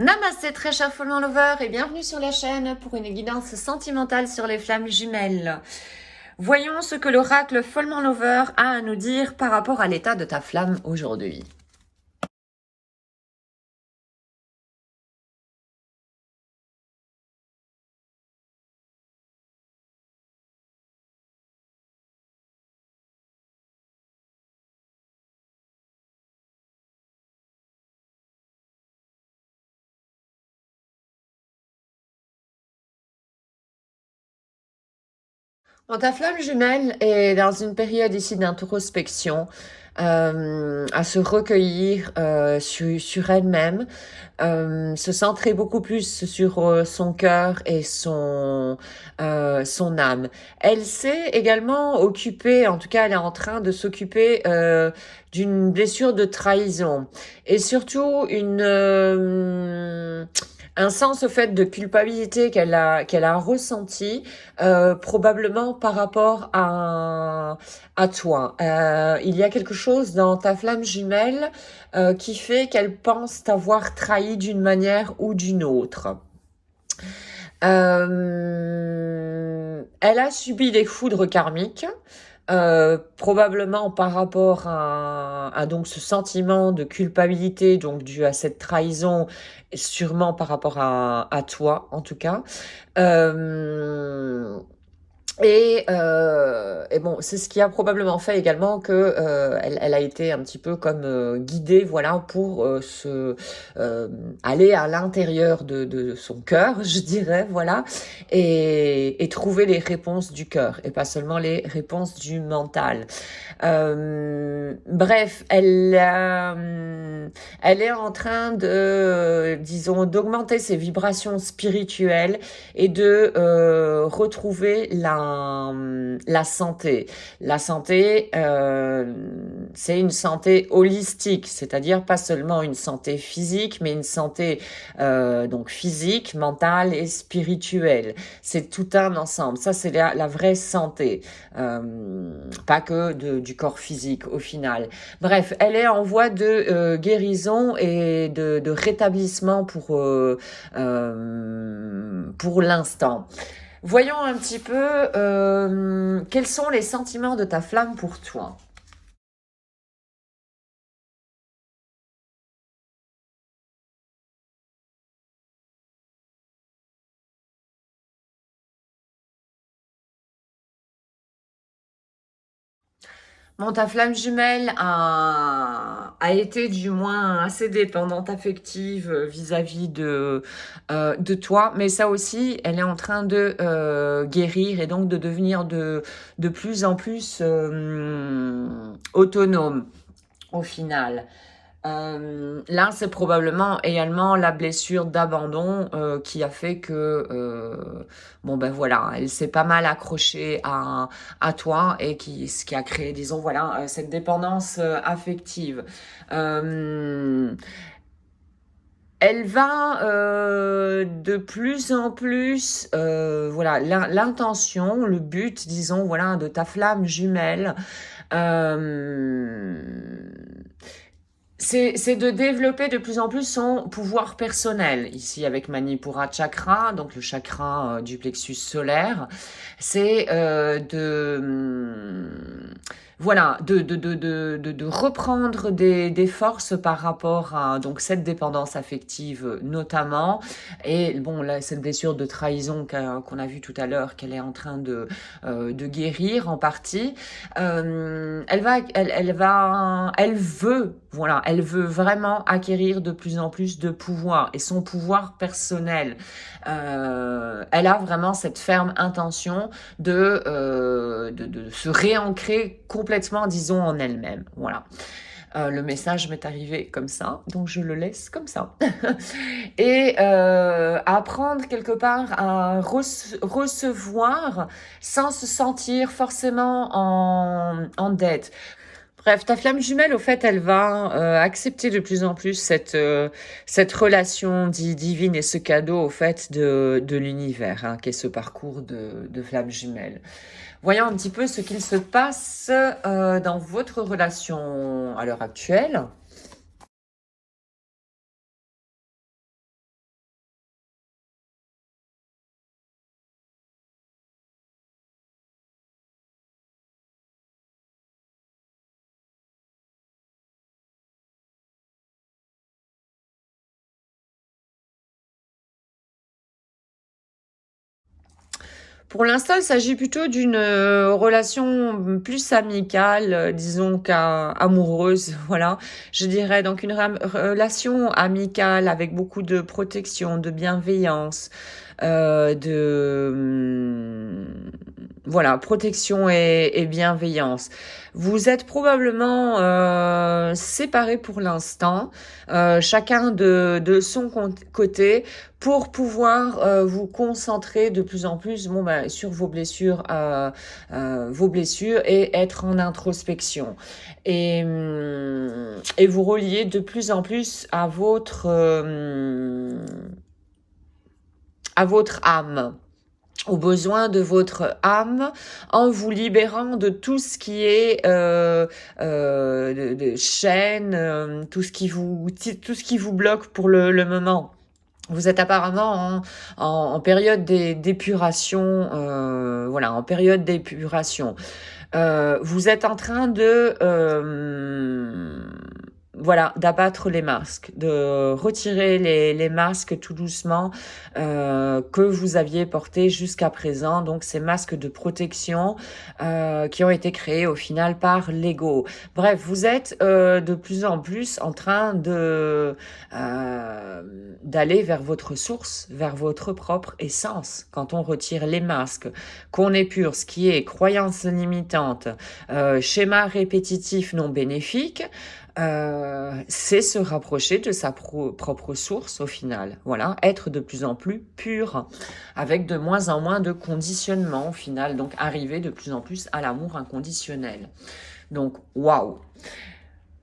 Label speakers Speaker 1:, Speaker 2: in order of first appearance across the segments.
Speaker 1: Namasté très cher Follow Lover et bienvenue sur la chaîne pour une guidance sentimentale sur les flammes jumelles. Voyons ce que l'oracle Follow Lover a à nous dire par rapport à l'état de ta flamme aujourd'hui. Bon, ta flamme jumelle est dans une période ici d'introspection, à se recueillir sur elle-même, se centrer beaucoup plus sur son cœur et son âme. Elle s'est également occupée, en tout cas elle est en train de s'occuper d'une blessure de trahison et surtout un sens au fait de culpabilité qu'elle a ressenti, probablement par rapport à toi. Il y a quelque chose dans ta flamme jumelle qui fait qu'elle pense t'avoir trahi d'une manière ou d'une autre. Elle a subi des foudres karmiques. Probablement par rapport à donc ce sentiment de culpabilité donc dû à cette trahison, sûrement par rapport à toi en tout cas. Euh, et bon, c'est ce qui a probablement fait également que elle a été un petit peu comme guidée, voilà, pour aller à l'intérieur de son cœur, je dirais, voilà, et trouver les réponses du cœur et pas seulement les réponses du mental. Bref, elle est en train de, disons, d'augmenter ses vibrations spirituelles et de retrouver la santé. La santé, c'est une santé holistique, c'est-à-dire pas seulement une santé physique, mais une santé donc physique, mentale et spirituelle. C'est tout un ensemble. Ça, c'est la vraie santé, pas que du corps physique au final. Bref, elle est en voie de guérison et de rétablissement pour l'instant. Voyons un petit peu quels sont les sentiments de ta flamme pour toi. Bon, ta flamme jumelle a été du moins assez dépendante affective vis-à-vis de toi, mais ça aussi, elle est en train de guérir et donc de devenir de plus en plus autonome au final. Là, c'est probablement également la blessure d'abandon qui a fait que, bon ben voilà, elle s'est pas mal accrochée à toi et ce qui a créé, disons, voilà, cette dépendance affective. Euh, Elle va de plus en plus, voilà, l'intention, le but, disons, voilà, de ta flamme jumelle. Euh, c'est de développer de plus en plus son pouvoir personnel. Ici, avec Manipura Chakra, donc le chakra du plexus solaire, c'est voilà, de reprendre des forces par rapport à donc cette dépendance affective notamment. Et bon, là, cette blessure de trahison qu'on a vu tout à l'heure, qu'elle est en train de guérir en partie. Elle veut, voilà, elle veut vraiment acquérir de plus en plus de pouvoir et son pouvoir personnel. Elle a vraiment cette ferme intention de se réancrer complètement, disons, en elle-même. Voilà. Le message m'est arrivé comme ça, donc je le laisse comme ça. Et apprendre quelque part à recevoir sans se sentir forcément en dette. Bref, ta flamme jumelle, au fait, elle va accepter de plus en plus cette relation divine et ce cadeau, au fait, de l'univers, hein, qui est ce parcours de flamme jumelle. Voyons un petit peu ce qu'il se passe dans votre relation à l'heure actuelle. Pour l'instant, il s'agit plutôt d'une relation plus amicale, disons qu'amoureuse, voilà. Je dirais donc une relation amicale avec beaucoup de protection, de bienveillance, voilà, protection et bienveillance. Vous êtes probablement séparés pour l'instant, chacun de son côté, pour pouvoir vous concentrer de plus en plus sur vos blessures et être en introspection et vous relier de plus en plus à votre âme, aux besoins de votre âme, en vous libérant de tout ce qui est de chaîne, tout ce qui vous bloque pour le moment. Vous êtes apparemment en période d'épuration, voilà, en période d'épuration. Vous êtes en train de voilà, d'abattre les masques, de retirer les masques tout doucement que vous aviez portés jusqu'à présent. Donc ces masques de protection qui ont été créés au final par l'ego. Bref, vous êtes de plus en plus en train d'aller vers votre source, vers votre propre essence. Quand on retire les masques, qu'on épure ce qui est croyance limitante, schéma répétitif non bénéfique, c'est se rapprocher de sa propre source au final. Voilà, être de plus en plus pur, avec de moins en moins de conditionnement au final. Donc arriver de plus en plus à l'amour inconditionnel. Donc waouh.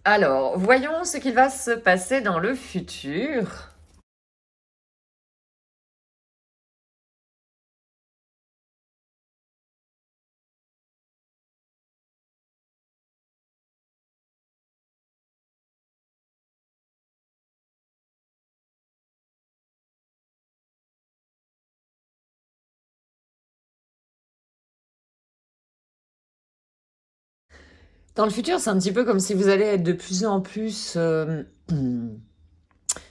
Speaker 1: Alors, voyons ce qu'il va se passer dans le futur. Dans le futur, c'est un petit peu comme si vous allez être de plus en plus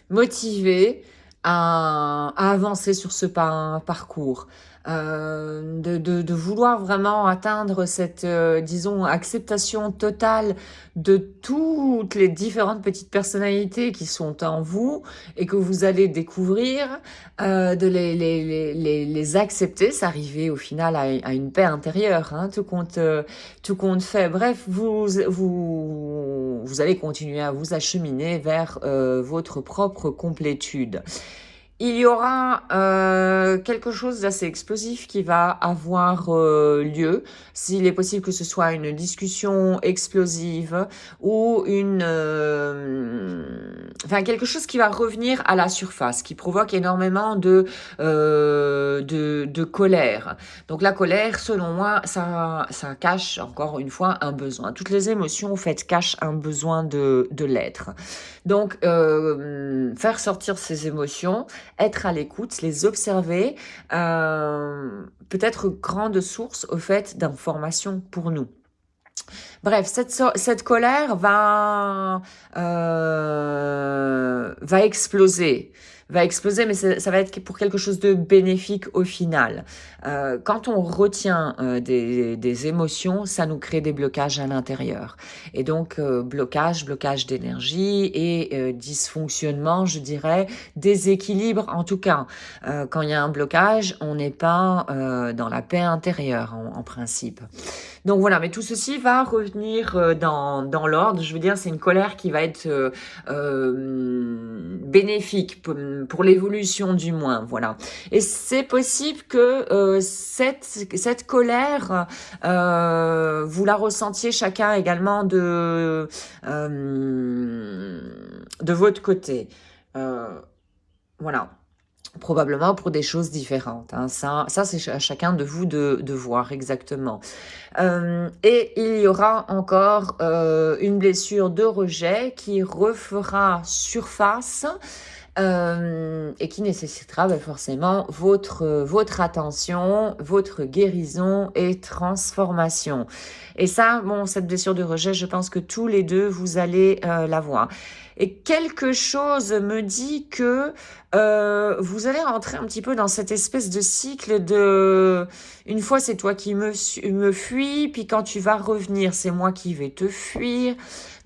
Speaker 1: motivé à avancer sur ce parcours, de vouloir vraiment atteindre cette, disons, acceptation totale de toutes les différentes petites personnalités qui sont en vous et que vous allez découvrir, de les accepter, s'arriver au final à une paix intérieure, hein, tout compte fait. Bref, vous allez continuer à vous acheminer vers votre propre complétude. Il y aura quelque chose d'assez explosif qui va avoir lieu. S'il est possible que ce soit une discussion explosive ou enfin quelque chose qui va revenir à la surface, qui provoque énormément de colère. Donc la colère, selon moi, ça cache encore une fois un besoin. Toutes les émotions, en fait, cachent un besoin de l'être. Donc faire sortir ces émotions, être à l'écoute, les observer, peut-être grande source au fait d'informations pour nous. Bref, cette colère va exploser. Mais ça va être pour quelque chose de bénéfique au final. Quand on retient des émotions, ça nous crée des blocages à l'intérieur. Et donc, blocage d'énergie et dysfonctionnement, je dirais, déséquilibre en tout cas. Quand il y a un blocage, on n'est pas dans la paix intérieure en principe. Donc voilà, mais tout ceci va revenir dans l'ordre. Je veux dire, c'est une colère qui va être bénéfique pour l'évolution du moins, voilà. Et c'est possible que cette colère, vous la ressentiez chacun également de votre côté. Voilà. Probablement pour des choses différentes. Hein. Ça c'est à chacun de vous de voir exactement. Et il y aura encore une blessure de rejet qui refera surface et qui nécessitera forcément votre attention, votre guérison et transformation. Et ça, bon, cette blessure de rejet, je pense que tous les deux, vous allez l'avoir. et quelque chose me dit que vous allez rentrer un petit peu dans cette espèce de cycle de une fois c'est toi qui me fuis, puis quand tu vas revenir c'est moi qui vais te fuir.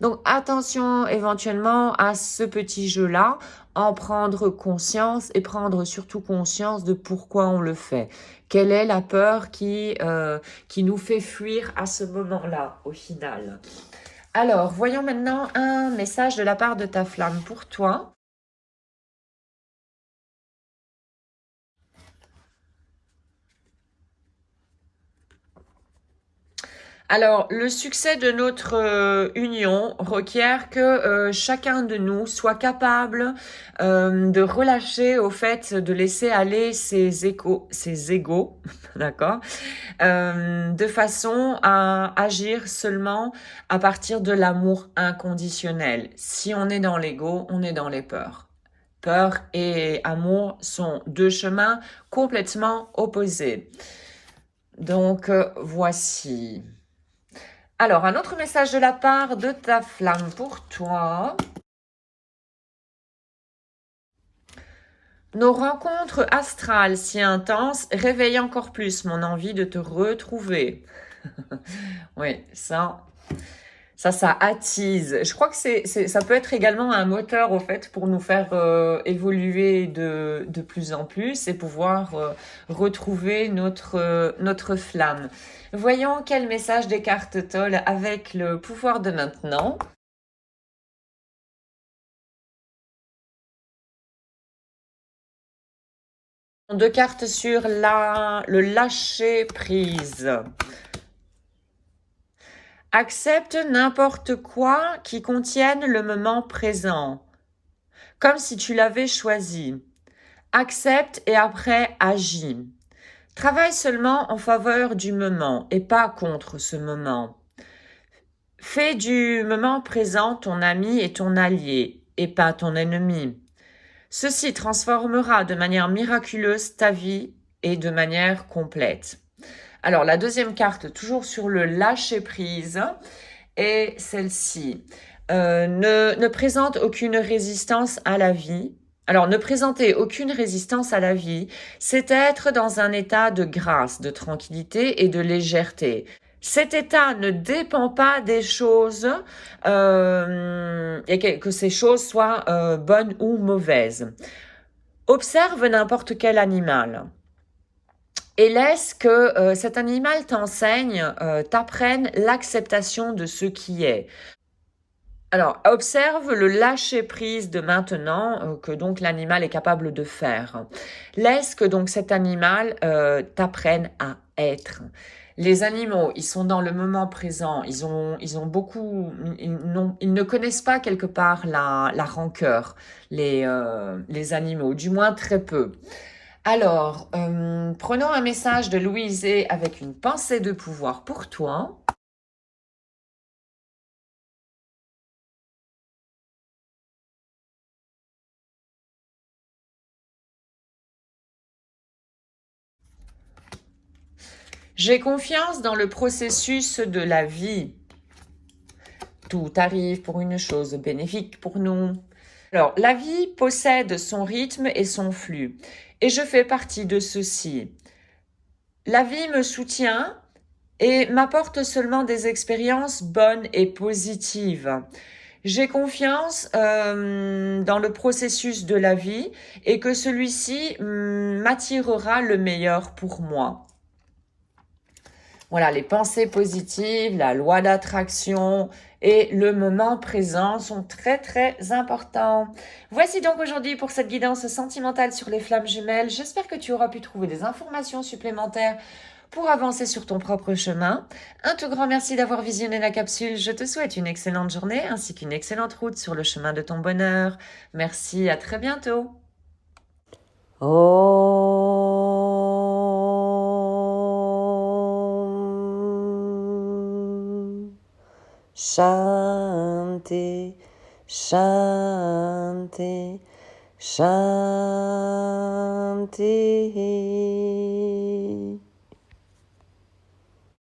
Speaker 1: Donc attention éventuellement à ce petit jeu-là, en prendre conscience et prendre surtout conscience de pourquoi on le fait. Quelle est la peur qui nous fait fuir à ce moment-là au final? Alors, voyons maintenant un message de la part de ta flamme pour toi. Alors, le succès de notre union requiert que chacun de nous soit capable de relâcher au fait de laisser aller ses égos, d'accord, de façon à agir seulement à partir de l'amour inconditionnel. Si on est dans l'ego, on est dans les peurs. Peur et amour sont deux chemins complètement opposés. Donc, voici. Alors, un autre message de la part de ta flamme pour toi. Nos rencontres astrales si intenses réveillent encore plus mon envie de te retrouver. Oui, ça attise. Je crois que ça peut être également un moteur, au fait, pour nous faire évoluer de plus en plus et pouvoir retrouver notre flamme. Voyons quel message des cartes Toll avec le pouvoir de maintenant. Deux cartes sur le lâcher prise. Accepte n'importe quoi qui contienne le moment présent, comme si tu l'avais choisi. Accepte et après agis. Travaille seulement en faveur du moment et pas contre ce moment. Fais du moment présent ton ami et ton allié et pas ton ennemi. Ceci transformera de manière miraculeuse ta vie et de manière complète. Alors, la deuxième carte, toujours sur le lâcher-prise, est celle-ci. Ne présente aucune résistance à la vie. Alors, ne présenter aucune résistance à la vie, c'est être dans un état de grâce, de tranquillité et de légèreté. Cet état ne dépend pas des choses et que ces choses soient bonnes ou mauvaises. Observe n'importe quel animal et laisse que cet animal t'enseigne, t'apprenne l'acceptation de ce qui est. Alors, observe le lâcher-prise de maintenant que donc l'animal est capable de faire. Laisse que donc cet animal t'apprenne à être. Les animaux, ils sont dans le moment présent. Ils ne connaissent pas quelque part la rancœur, les animaux, du moins très peu. Alors, prenons un message de Louisée avec une pensée de pouvoir pour toi. J'ai confiance dans le processus de la vie. Tout arrive pour une chose bénéfique pour nous. Alors, la vie possède son rythme et son flux, et je fais partie de ceux-ci. La vie me soutient et m'apporte seulement des expériences bonnes et positives. J'ai confiance dans le processus de la vie et que celui-ci m'attirera le meilleur pour moi. Voilà, les pensées positives, la loi d'attraction et le moment présent sont très très importants. Voici donc aujourd'hui pour cette guidance sentimentale sur les flammes jumelles. J'espère que tu auras pu trouver des informations supplémentaires pour avancer sur ton propre chemin. Un tout grand merci d'avoir visionné la capsule. Je te souhaite une excellente journée ainsi qu'une excellente route sur le chemin de ton bonheur. Merci, à très bientôt. Shanti, Shanti, Shanti.